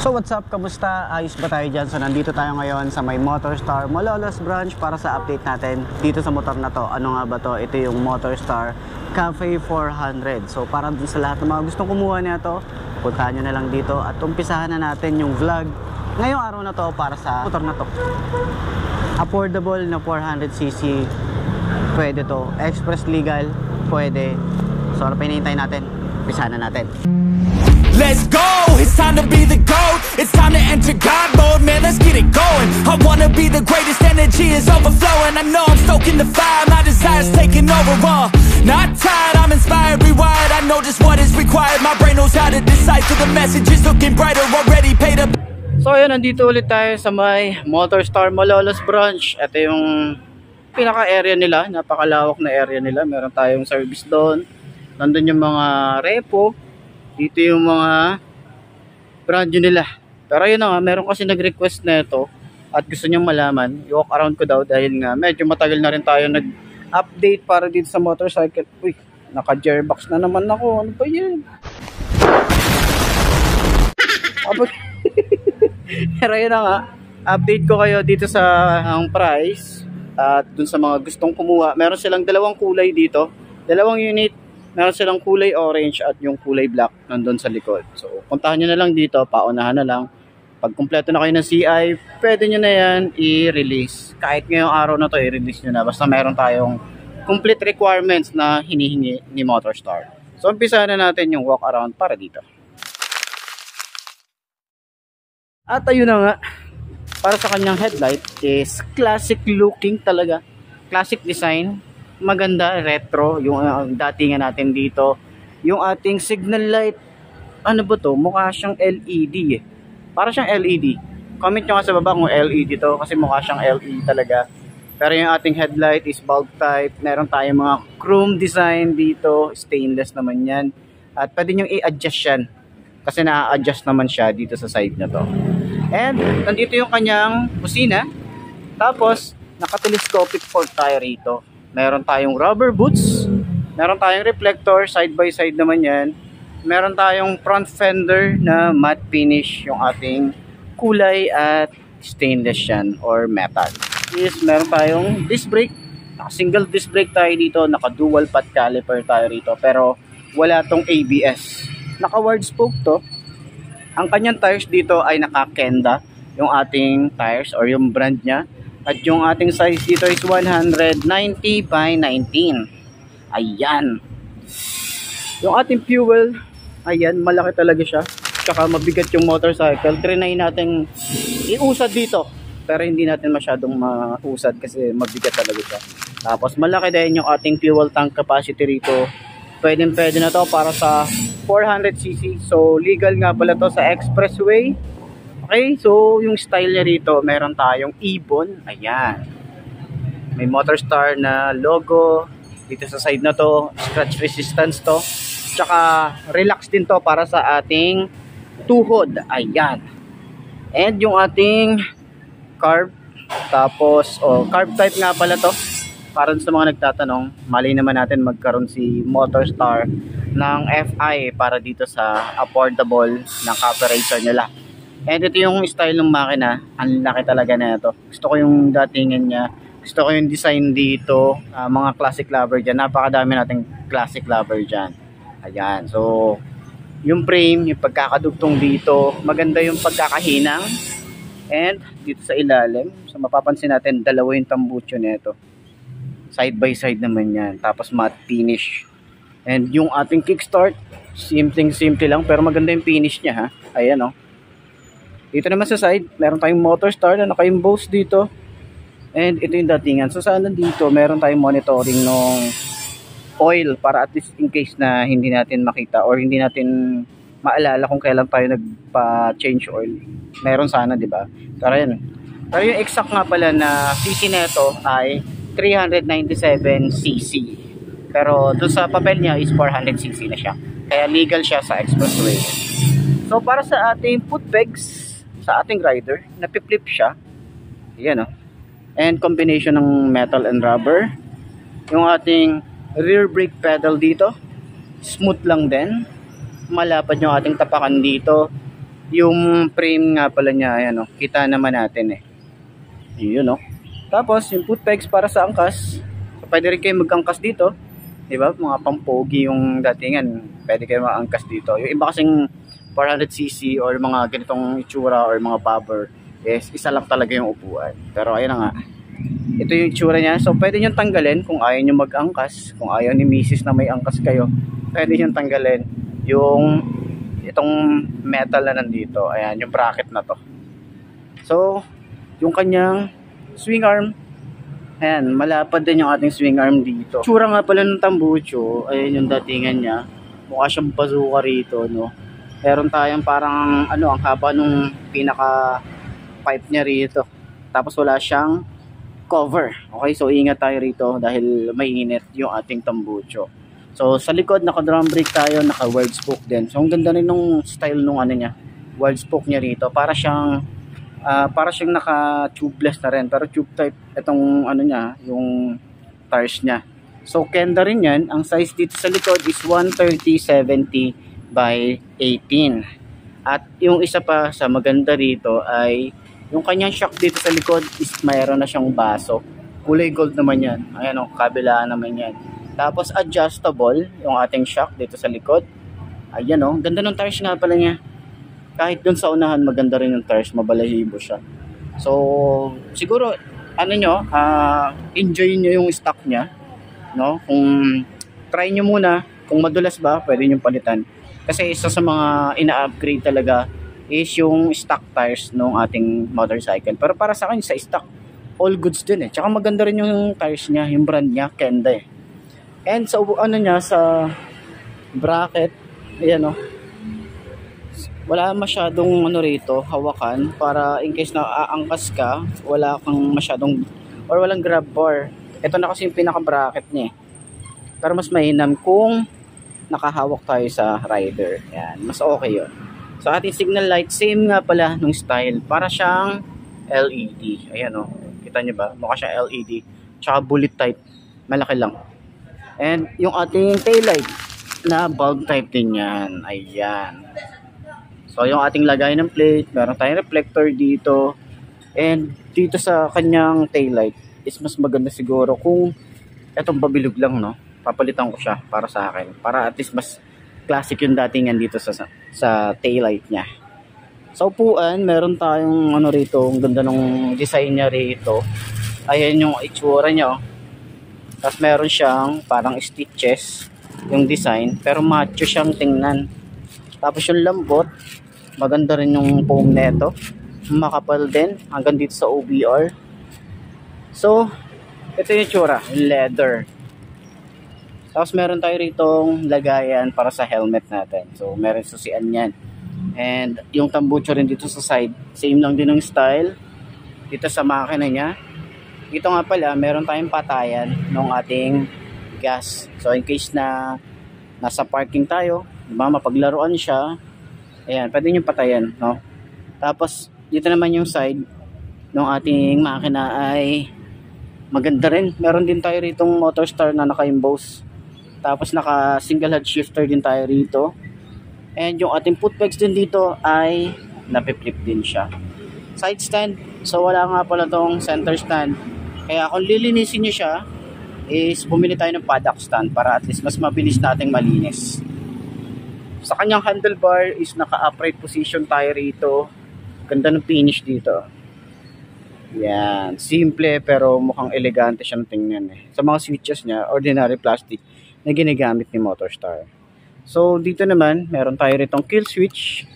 So what's up? Kamusta? Ayos ba tayo dyan? So nandito tayo ngayon sa may Motorstar Malolos branch para sa update natin dito sa motor na to. Ano nga ba to? Ito yung Motorstar Cafe 400. So para dun sa lahat ng mga gustong kumuha nito, puntahan nyo na lang dito at umpisahan na natin yung vlog ngayong araw na to para sa motor na to. Affordable na 400cc, pwede to. Express legal, pwede. So ano pa hinihintay natin? Umpisahan na natin. Let's go, it's time to be the GOAT. It's time to enter God mode, man, let's get it going. I wanna be the greatest, energy is overflowing. I know I'm stoking the fire, my desire's taking over. Not tired, I'm inspired, rewired. I know just what is required. My brain knows how to decipher the messages, looking brighter, already paid up. So ayun, nandito ulit tayo sa may Motorstar Malolos branch. Ito yung pinaka-area nila, napakalawak na area nila. Meron tayong service doon. Nandun yung mga repo. Dito yung mga brand new nila. Pero yun na nga, meron kasi nag-request na ito at gusto niyang malaman. I-walk around ko daw dahil nga medyo matagal na rin tayo nag-update para dito sa motorcycle. Uy, naka-gearbox na naman ako. Ano ba yan? Pero yun na nga, update ko kayo dito sa ang price at dun sa mga gustong kumuha. Meron silang dalawang kulay dito. Dalawang unit. Meron silang kulay orange at yung kulay black nandun sa likod. So, puntahan nyo na lang dito, paunahan na lang. Pag kumpleto na kayo ng CI, pwede nyo na yan i-release. Kahit ngayong araw na to, i-release nyo na. Basta meron tayong complete requirements na hinihingi ni Motorstar. So, umpisahan na natin yung walk around para dito. At ayun na nga, para sa kanyang headlight is classic looking talaga. Classic design. Maganda, retro, yung datingan natin dito. Yung ating signal light, ano ba to? Mukha siyang LED eh. Para siyang LED. Comment nyo nga sa baba kung LED to kasi mukha siyang LED talaga. Pero yung ating headlight is bulb type. Meron tayong mga chrome design dito. Stainless naman yan. At pwede nyo i-adjust yan. Kasi na-adjust naman siya dito sa side na to. And nandito yung kanyang kusina. Tapos, naka-telescopic port tayo rito. Meron tayong rubber boots, meron tayong reflector, side by side naman yan. Meron tayong front fender na matte finish, yung ating kulay at stainless yan or metal. Yes, meron tayong disc brake, naka-single disc brake tayo dito, naka-dual path caliper tayo rito, pero wala tong ABS. Naka-wide spoke to. Ang kanyang tires dito ay naka-Kenda, yung ating tires or yung brand niya. At yung ating size dito is 190 by 19. Ayan. Yung ating fuel, ayan, malaki talaga siya. Tsaka mabigat yung motorcycle. Trinay natin iusad dito. Pero hindi natin masyadong mausad kasi mabigat talaga siya. Tapos malaki din yung ating fuel tank capacity rito. Pwede na to para sa 400cc. So legal nga pala to sa expressway. Okay, so yung style niya rito, meron tayong ibon. Ayan. May Motorstar na logo. Dito sa side na to, scratch resistance to. Tsaka relax din to para sa ating tuhod. Ayan. And yung ating carb. Tapos, carb type nga pala to. Para sa mga nagtatanong, mali naman natin magkaroon si Motorstar ng FI para dito sa affordable na carburetor nila. And ito yung style ng makina. Ang laki talaga na ito. Gusto ko yung datingan niya. Gusto ko yung design dito. Mga classic lover dyan. Napakadami nating classic lover dyan. Ayan. So, yung frame, yung pagkakadugtong dito. Maganda yung pagkakahinang. And dito sa ilalim. So, mapapansin natin, dalawa yung tambucho nito. Side by side naman yan. Tapos matte finish. And yung ating kickstart, simple lang. Pero maganda yung finish niya ha. Ayan o. Dito naman sa side, meron tayong Motorstar na naka-emboss dito. And ito yung datingan. So sana dito, meron tayong monitoring ng oil para at least in case na hindi natin makita or hindi natin maalala kung kailan tayo nagpa-change oil. Meron sana, di ba? Pero yun. Pero yung exact nga pala na cc neto ay 397cc. Pero doon sa papel niya is 400cc na siya. Kaya legal siya sa expressway. So para sa ating foot pegs, sa ating rider, napip-flip siya. Ayan o. And combination ng metal and rubber. Yung ating rear brake pedal dito, smooth lang din. Malapad yung ating tapakan dito. Yung frame nga pala niya, ayan o, kita naman natin eh. Yun o. Tapos yung foot pegs para sa angkas. So, pwede rin kayo mag-angkas dito. Diba? Mga pampogi yung datingan. Pwede kayo mag-angkas dito. Yung iba kasing 400cc or mga ganitong itsura or mga bobber, yes, isa lang talaga yung upuan. Pero ayun na nga. Ito yung itsura niya. So pwede nyo tanggalin kung ayaw nyo mag-angkas. Kung ayaw ni misis na may angkas kayo, pwede nyo tanggalin yung itong metal na nandito. Ayan, yung bracket na to. So, yung kanyang swing arm, ayan, malapad din yung ating swing arm dito. Tsura nga pala ng tambucho, ayan yung datingan niya. Mukha siyang bazooka rito, no? Meron tayong parang, ano, ang haba nung pinaka pipe niya rito. Tapos wala siyang cover. Okay, so ingat tayo rito dahil mainit yung ating tambucho. So, sa likod, naka-drum brake tayo, naka-word spoke din. So, ang ganda rin nung style nung ano niya, word spoke niya rito. Para siyang naka-tubeless na rin. Pero tube type, itong ano niya, yung tires niya. So, kenda rin yan. Ang size dito sa likod is 130/70 by 18. At yung isa pa sa maganda rito ay yung kanyang shock dito sa likod is mayroon na siyang baso. Kulay gold naman yan. Ayan o, kabilaan naman yan. Tapos adjustable yung ating shock dito sa likod. Ayan o, ganda ng tires nga pala niya. Kahit dun sa unahan, maganda rin yung tires, mabalahibo siya. So, siguro, ano nyo, enjoy nyo yung stock niya. No? Kung try nyo muna, kung madulas ba, pwede nyo palitan. Kasi isa sa mga ina-upgrade talaga is yung stock tires ng ating motorcycle. Pero para sa akin, sa stock, all goods din eh. Tsaka maganda rin yung tires niya, yung brand niya, Kenda eh. And sa ano niya, sa bracket, ayan o, wala masyadong ano rito, hawakan, para in case na aangkas ka, wala kang masyadong, or walang grab bar. Ito na kasi yung pinaka-bracket niya eh. Pero mas mainam kung nakahawak tayo sa rider. Yan, mas okay yun. So ating signal light, same nga pala nung style. Para siyang LED. Ayan o, kita nyo ba? Mukha siyang LED. Tsaka bullet type. Malaki lang. And yung ating taillight na bulb type din yan. Ayan. So yung ating lagay ng plate, meron tayong reflector dito. And dito sa kanyang taillight is mas maganda siguro kung etong pabilog lang, no? Papalitan ko siya para sa akin. Para at least mas classic yung datingan dito sa taillight niya. Sa upuan, meron tayong ano rito, ang ganda ng design niya rito. Ayan yung itsura niya. Tapos meron siyang parang stitches yung design, pero macho siyang tingnan. Tapos yung lambot, maganda rin yung foam neto. Makapal din hanggang dito sa OBR. So, ito yung itsura, yung leather. Tapos meron tayo ritong lagayan para sa helmet natin. So, meron susian yan. And yung tambucho rin dito sa side, same lang din ng style. Dito sa makina niya. Dito nga pala, meron tayong patayan ng ating gas. So, in case na nasa parking tayo, diba, mapaglaruan siya, ayan, pwede nyo patayan, no? Tapos, dito naman yung side ng ating makina ay maganda rin. Meron din tayo ritong Motorstar na naka-emboss. Tapos naka single head shifter din tayo rito. And yung ating foot pegs din dito ay napipflip din siya. Side stand. So wala nga pala tong center stand. Kaya kung lilinisin nyo siya, is bumili tayo ng paddock stand para at least mas mabilis nating malinis. Sa kanyang handlebar is naka-upright position tayo rito. Ganda ng finish dito. Yan. Simple pero mukhang elegante siyang tingnan eh. Sa mga switches niya, ordinary plastic na ginagamit ni Motorstar. So, dito naman, meron tayo ritong kill switch.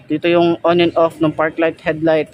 Dito yung on and off ng park light, headlight.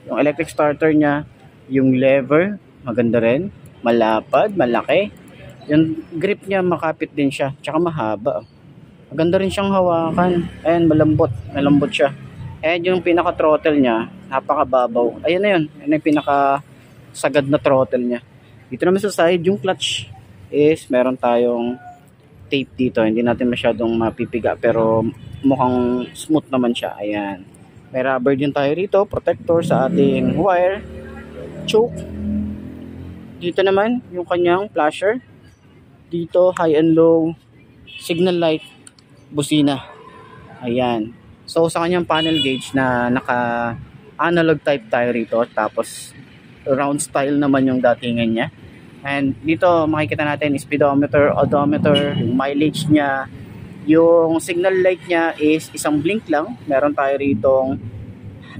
Yung electric starter niya. Yung lever, maganda rin. Malapad, malaki. Yung grip niya, makapit din siya. Tsaka mahaba. Maganda rin siyang hawakan. Ayan, malambot. Malambot siya. And yung pinaka-throttle niya, napakababaw. Ayan na yun. Ayan yung pinaka-sagad na throttle niya. Dito naman sa side, yung clutch is meron tayong tape dito. Hindi natin masyadong mapipiga pero mukhang smooth naman siya. Ayan. May rubber din tayo rito. Protector sa ating wire. Choke. Dito naman, yung kanyang flasher. Dito, high and low. Signal light. Busina. Ayan. So sa kanyang panel gauge na naka analog type tayo rito, tapos round style naman yung datingan niya. And dito makikita natin speedometer, odometer, yung mileage niya, yung signal light niya is isang blink lang. Meron tayo rito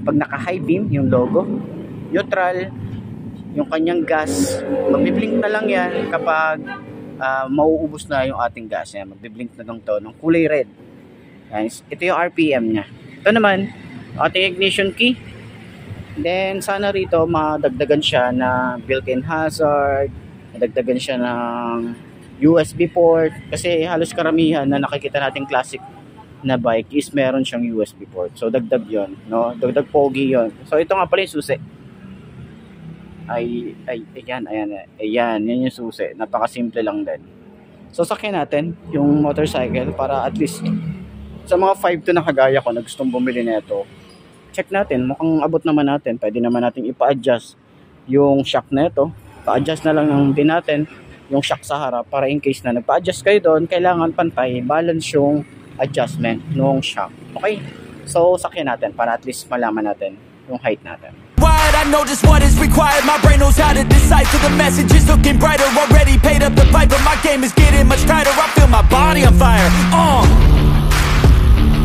pag naka high beam yung logo, neutral, yung kanyang gas magbiblink na lang yan kapag mauubos na yung ating gas niya. Magbiblink na lang to ng kulay red. Guys, ito yung RPM niya. Ito naman ating ignition key. Then sana rito madagdagan siya na built-in hazard, madagdagan siya ng USB port, kasi halos karamihan na nakikita nating classic na bike is meron siyang USB port. So dagdag 'yon, no? Dagdag pogi 'yon. So ito nga pala yung susi. Ayan, yan yung susi. Napakasimple lang din. So sakyan natin yung motorcycle para at least sa mga 5 to na kagaya ko na gustong bumili nito, check natin, mukhang abot naman natin. Pwede naman natin ipa-adjust yung shock nito. Pa-adjust na lang din natin yung shock sa harap para in case na nagpa-adjust kayo doon, kailangan pantay, balance yung adjustment ng shock. Okay? So sakyan natin para at least malaman natin yung height natin. I know just what is required. My brain knows how to decipher the messages. Looking brighter, already paid up the piper. My game is getting much tighter. I feel my body on fire.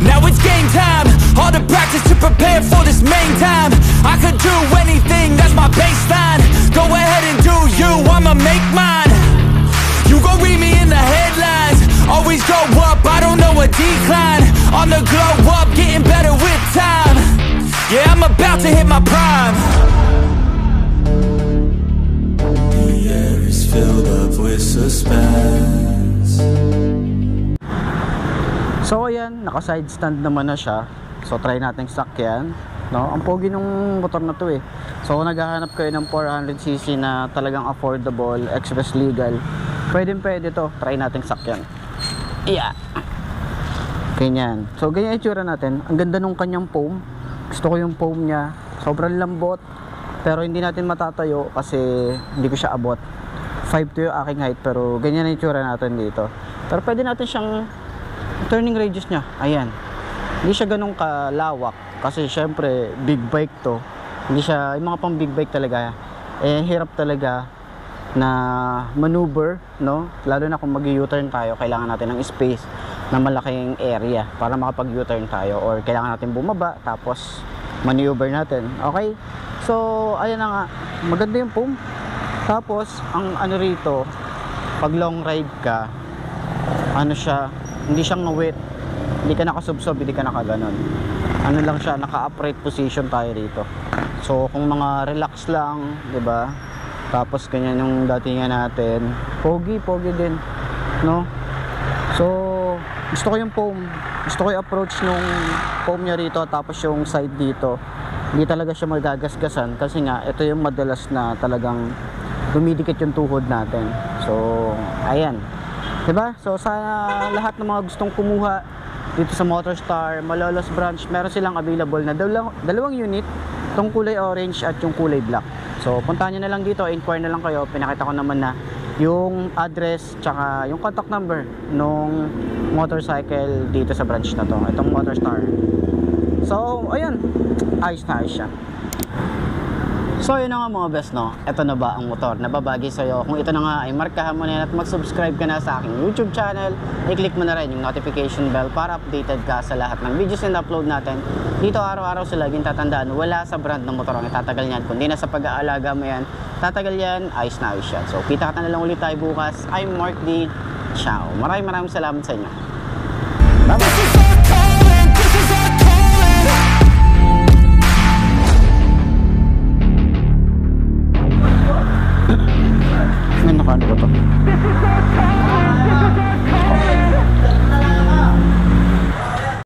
Now it's game time. All the practice to prepare for this main time. I could do anything, that's my baseline. Go ahead and do you, I'ma make mine. You gon' read me in the headlines. Always go up, I don't know a decline. On the glow up, getting better with time. Yeah, I'm about to hit my prime. The air is filled up with suspense. So ayan, naka side stand naman na siya. So try nating sakyan, no? Ang pogi ng motor na to eh. So naghahanap kayo ng 400cc na talagang affordable, express legal, pwede to. Try nating sakyan. Yeah. Ganyan. So ganyan itsura natin. Ang ganda nung kanyang foam. Gusto ko yung foam niya. Sobrang lambot. Pero hindi natin matatayo kasi hindi ko siya abot. 5'2" yung aking height, pero ganyan na itsura natin dito. Pero pwede natin siyang turning radius niya. Ayan. Hindi siya ganun kalawak kasi syempre big bike to. Hindi siya, yung mga pang big bike talaga, hirap talaga na maneuver, no? Lalo na kung mag-U-turn tayo, kailangan natin ng space na malaking area para makapag-U-turn tayo, or kailangan natin bumaba tapos maneuver natin. Okay? So ayan na nga, maganda yung foam. Tapos ang ano rito, pag long ride ka, ano siya, hindi siyang wet, hindi ka nakasubsob, hindi ka nakaganon. Ano lang siya, naka-upright position tayo rito. So kung mga relax lang, 'di ba? Tapos ganyan yung datingan natin, pogi din, no? So gusto ko yung foam, gusto ko yung approach nung foam niya rito, tapos yung side dito hindi talaga siya magagasgasan kasi nga ito yung madalas na talagang dumidikit yung tuhod natin. So ayan, diba? So sa lahat ng mga gustong kumuha dito sa Motorstar Malolos branch, meron silang available na dalawang unit, itong kulay orange at yung kulay black. So puntahan nyo na lang dito, inquire na lang kayo. Pinakita ko naman na yung address tsaka yung contact number nung motorcycle dito sa branch na to, itong Motorstar. So ayun, ayos na ayos siya. So yun na nga mga best, no? Ito na ba ang motor na babagay sa'yo? Kung ito na nga ay markahan mo na yan at mag-subscribe ka na sa aking YouTube channel, i-click mo na rin yung notification bell para updated ka sa lahat ng videos na upload natin. Dito araw-araw sila, laging tatandaan, wala sa brand ng motor ang itatagal niyan, kundi na sa pag-aalaga mo yan, tatagal yan, ayos na ayos yan. So kita ka na lang ulit tayo bukas. I'm Mark D. Ciao. Maraming salamat sa inyo. Bye-bye. Ano ba to?